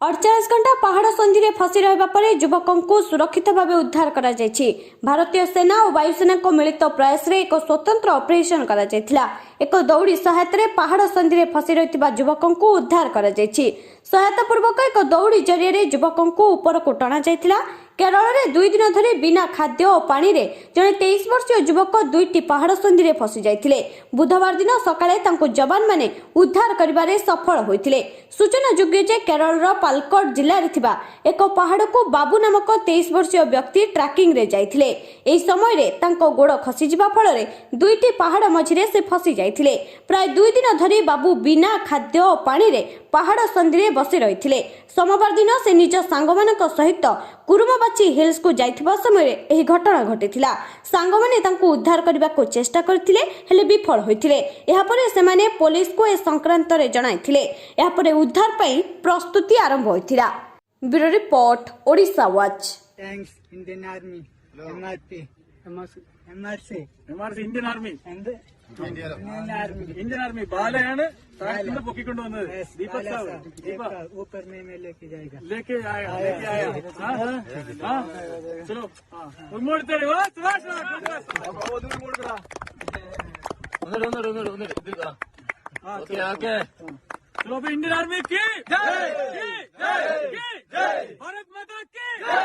48 घंटा पहाड़ संधि में फसी रहा पर युवकों को सुरक्षित भाव उद्धार करा जायछि। भारतीय सेना और वायुसेना को मिलित प्रयास रे एक स्वतंत्र ऑपरेशन करा जायथिला। एक दौड़ी सहायता पहाड़ संधि में फसी रही युवकों को उद्धार करा जायछि। सहायता पूर्वक एक दौड़ी जरिए युवकों को ऊपर को टणा जायथिला। केरल में 2 दिन धरी बिना खाद्य और पानी रे जने 23 वर्षीय युवक 2टी पहाड़ संधि में फसी जायथिले। बुधवार दिन सकाळे तांको जवान माने उद्धार करिबारे सफल होइथिले। सूचना योग्य जे केरल पालक्कड जिल्ला रे थिबा एक पहाड़ को बाबू नामक 23 वर्षीय व्यक्ति ट्रैकिंग रे जायथिले। एही समय रे तांको गोड़ खसी जिबा फल रे 2टी पहाड़ मझिरे से फसी जायथिले। प्राय 2 दिन धरी बाबू बिना खाद्य और पानी रे पहाड़ संधि रे बसी रहिथिले। सोमवार दिन से निज सांगमानक सहित कुरुमाबाची हिल्स को जाइथिबा समय रे एही घटना घटिथिला। सांगमाने तांको उद्धार करबा को चेष्टा करथिले हेले विफल होइथिले। एहा परे सेमाने पुलिस को ए संक्रांत रे जणाइथिले। एहा परे उद्धार पई प्रस्तुति आरंभ होइथिला। Bureau report Odisha watch. Thanks Indian army MRP Indian army Indian army ബാലയാണ് ട്രാക്കിൽ പൊക്കിക്കൊണ്ടുവന്നത് ദീപക് സാഹ് ऊपर में मैं लेके जाएगा लेके आया हाँ चलो മുന്നോട്ട് ओके चलो अभी इंडियन आर्मी की जय भारत माता की जय।